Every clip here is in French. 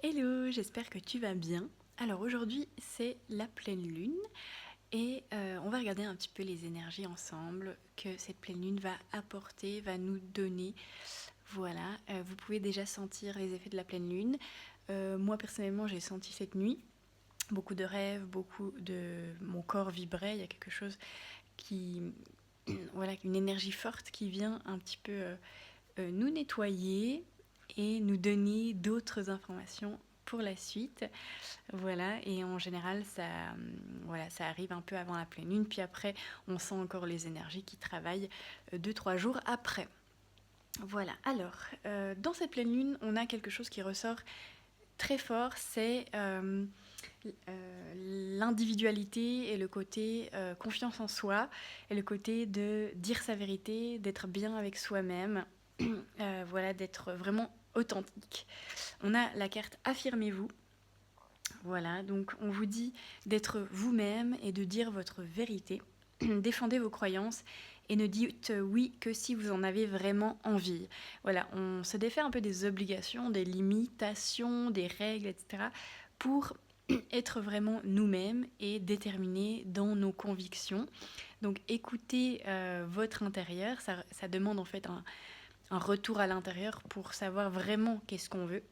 Hello, j'espère que tu vas bien. Alors aujourd'hui c'est la pleine lune et on va regarder un petit peu les énergies ensemble que cette pleine lune va apporter, va nous donner. Voilà, vous pouvez déjà sentir les effets de la pleine lune. Moi personnellement j'ai senti cette nuit beaucoup de rêves, beaucoup de... Mon corps vibrait, il y a quelque chose qui... Voilà, une énergie forte qui vient un petit peu nous nettoyer et nous donner d'autres informations pour la suite. Voilà, et en général, voilà, ça arrive un peu avant la pleine lune, puis après, on sent encore les énergies qui travaillent 2-3 jours après. Voilà, alors, dans cette pleine lune, on a quelque chose qui ressort très fort, c'est l'individualité et le côté confiance en soi, et le côté de dire sa vérité, d'être bien avec soi-même, voilà, d'être vraiment authentique. On a la carte Affirmez-vous. Voilà, donc on vous dit d'être vous-même et de dire votre vérité. Défendez vos croyances et ne dites oui que si vous en avez vraiment envie. Voilà, on se défait un peu des obligations, des limitations, des règles, etc. pour être vraiment nous-mêmes et déterminés dans nos convictions. Donc écoutez votre intérieur, ça demande en fait un retour à l'intérieur pour savoir vraiment qu'est-ce qu'on veut.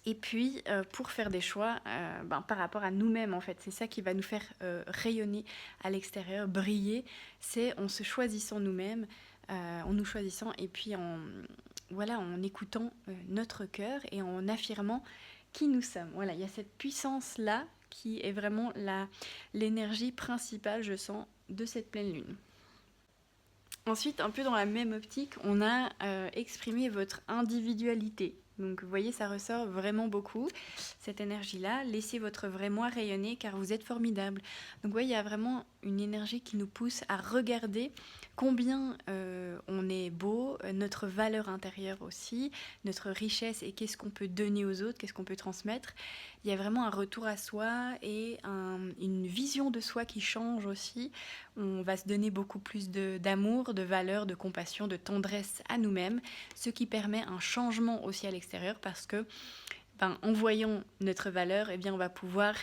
Et puis, pour faire des choix par rapport à nous-mêmes, en fait, c'est ça qui va nous faire rayonner à l'extérieur, briller, c'est en se choisissant nous-mêmes, en nous choisissant et puis voilà, en écoutant notre cœur et en affirmant qui nous sommes. Voilà, il y a cette puissance-là qui est vraiment l'énergie principale, je sens, de cette pleine lune. Ensuite, un peu dans la même optique, on a exprimé votre individualité. Donc vous voyez, ça ressort vraiment beaucoup, cette énergie-là. Laissez votre vrai moi rayonner car vous êtes formidable. Donc vous voyez, il y a vraiment une énergie qui nous pousse à regarder combien on est beau, notre valeur intérieure aussi, notre richesse et qu'est-ce qu'on peut donner aux autres, qu'est-ce qu'on peut transmettre. Il y a vraiment un retour à soi et une vision de soi qui change aussi. On va se donner beaucoup plus d'amour, de valeur, de compassion, de tendresse à nous-mêmes, ce qui permet un changement aussi à l'extérieur parce que en voyant notre valeur, eh bien, on va pouvoir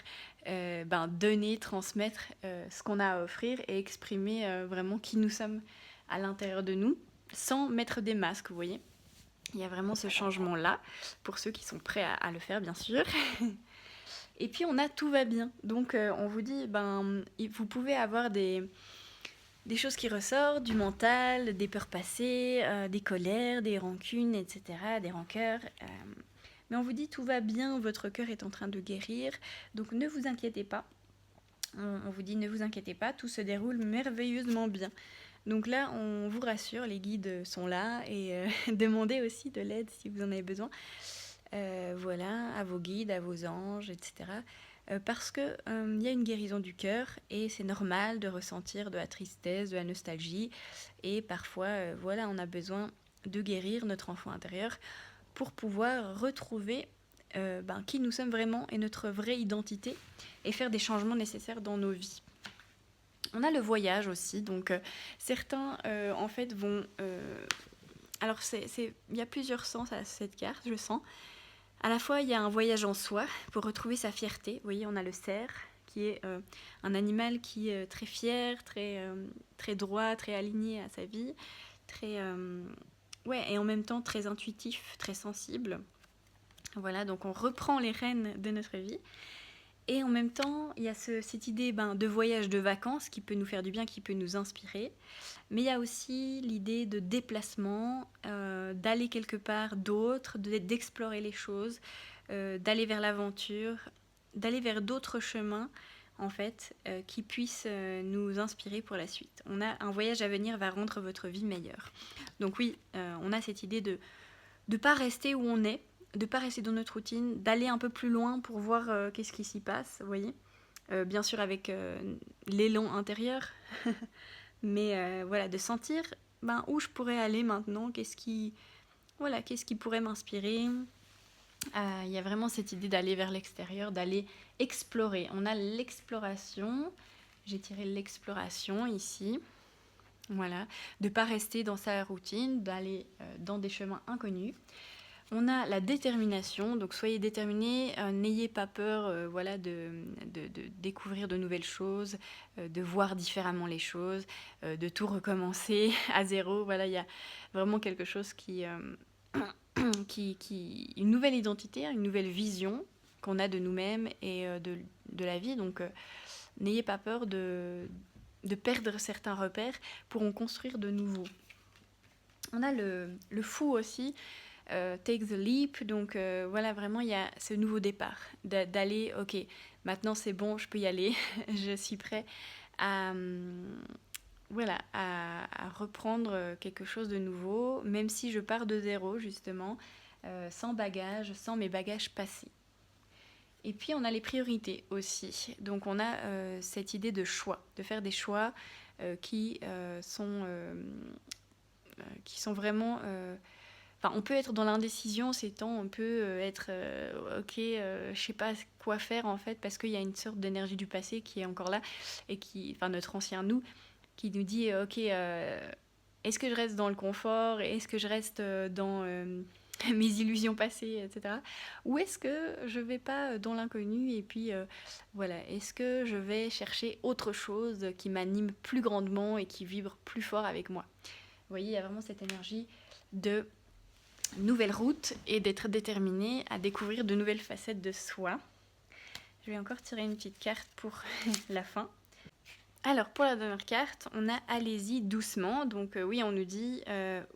donner, transmettre ce qu'on a à offrir et exprimer vraiment qui nous sommes à l'intérieur de nous sans mettre des masques, vous voyez. Il y a vraiment ce changement-là, pour ceux qui sont prêts à le faire, bien sûr. Et puis on a tout va bien. Donc on vous dit, vous pouvez avoir des choses qui ressortent, du mental, des peurs passées, des colères, des rancunes, etc., des rancœurs. Mais on vous dit tout va bien, votre cœur est en train de guérir, donc ne vous inquiétez pas. On vous dit ne vous inquiétez pas, tout se déroule merveilleusement bien. Donc là, on vous rassure, les guides sont là et demandez aussi de l'aide si vous en avez besoin. Voilà, à vos guides, à vos anges, etc. Parce que y a une guérison du cœur et c'est normal de ressentir de la tristesse, de la nostalgie et parfois, voilà, on a besoin de guérir notre enfant intérieur pour pouvoir retrouver qui nous sommes vraiment et notre vraie identité et faire des changements nécessaires dans nos vies. On a le voyage aussi, donc certains en fait vont... alors il y a plusieurs sens à cette carte, je sens. À la fois, il y a un voyage en soi pour retrouver sa fierté. Vous voyez, on a le cerf, qui est un animal qui est très fier, très droit, très aligné à sa vie, et en même temps très intuitif, très sensible. Voilà, donc on reprend les rênes de notre vie. Et en même temps, il y a cette idée de voyage de vacances qui peut nous faire du bien, qui peut nous inspirer. Mais il y a aussi l'idée de déplacement, d'aller quelque part d'autre, d'explorer les choses, d'aller vers l'aventure, d'aller vers d'autres chemins, en fait, qui puissent nous inspirer pour la suite. On a un voyage à venir va rendre votre vie meilleure. Donc oui, on a cette idée de ne pas rester où on est, de ne pas rester dans notre routine, d'aller un peu plus loin pour voir qu'est-ce qui s'y passe, vous voyez. Bien sûr avec l'élan intérieur, mais voilà, de sentir où je pourrais aller maintenant, qu'est-ce qui pourrait m'inspirer. Il y a vraiment cette idée d'aller vers l'extérieur, d'aller explorer. On a l'exploration, j'ai tiré l'exploration ici, voilà, de ne pas rester dans sa routine, d'aller dans des chemins inconnus. On a la détermination, donc soyez déterminés, n'ayez pas peur voilà, de découvrir de nouvelles choses, de voir différemment les choses, de tout recommencer à zéro. Voilà, il y a vraiment quelque chose une nouvelle identité, une nouvelle vision qu'on a de nous-mêmes et de la vie. Donc n'ayez pas peur de perdre certains repères pour en construire de nouveaux. On a le fou aussi, take the leap, donc voilà, vraiment il y a ce nouveau départ, d'aller, ok, maintenant c'est bon, je peux y aller, je suis prêt à, voilà, à reprendre quelque chose de nouveau, même si je pars de zéro justement, sans bagages, sans mes bagages passés. Et puis on a les priorités aussi, donc on a cette idée de choix, de faire des choix qui sont vraiment... Enfin, on peut être dans l'indécision ces temps, on peut être ok, je sais pas quoi faire en fait, parce qu'il y a une sorte d'énergie du passé qui est encore là, et qui, enfin notre ancien nous, qui nous dit ok, est-ce que je reste dans le confort, est-ce que je reste dans mes illusions passées, etc. Ou est-ce que je vais pas dans l'inconnu, et puis voilà, est-ce que je vais chercher autre chose qui m'anime plus grandement et qui vibre plus fort avec moi. Vous voyez, il y a vraiment cette énergie de nouvelle route et d'être déterminé à découvrir de nouvelles facettes de soi. Je vais encore tirer une petite carte pour la fin. Alors pour la dernière carte, on a allez-y doucement. Donc oui, on nous dit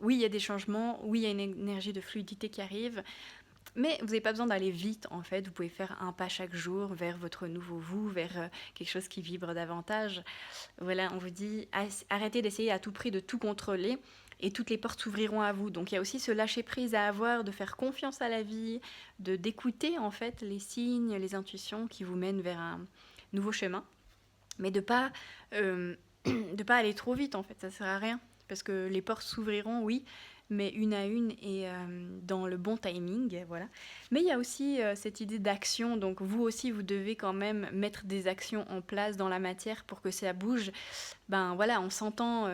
oui, il y a des changements, oui, il y a une énergie de fluidité qui arrive, mais vous n'avez pas besoin d'aller vite en fait. Vous pouvez faire un pas chaque jour vers votre nouveau vous, vers quelque chose qui vibre davantage. Voilà, on vous dit arrêtez d'essayer à tout prix de tout contrôler, et toutes les portes s'ouvriront à vous. Donc il y a aussi ce lâcher prise à avoir, de faire confiance à la vie, d'écouter en fait les signes, les intuitions qui vous mènent vers un nouveau chemin, mais de pas de pas aller trop vite en fait, ça sert à rien, parce que les portes s'ouvriront, oui, mais une à une et dans le bon timing, voilà. Mais il y a aussi cette idée d'action, donc vous aussi vous devez quand même mettre des actions en place dans la matière pour que ça bouge. Ben voilà, on s'entend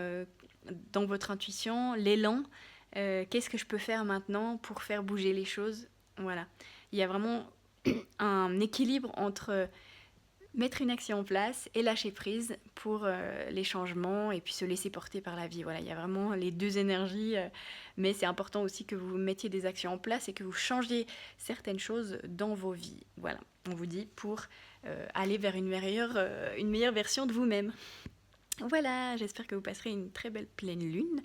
dans votre intuition, l'élan, qu'est-ce que je peux faire maintenant pour faire bouger les choses, voilà. Il y a vraiment un équilibre entre mettre une action en place et lâcher prise pour les changements et puis se laisser porter par la vie. Voilà, il y a vraiment les deux énergies, mais c'est important aussi que vous mettiez des actions en place et que vous changiez certaines choses dans vos vies. Voilà, on vous dit pour aller vers une meilleure version de vous-même. Voilà, j'espère que vous passerez une très belle pleine lune.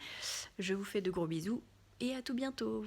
Je vous fais de gros bisous et à tout bientôt.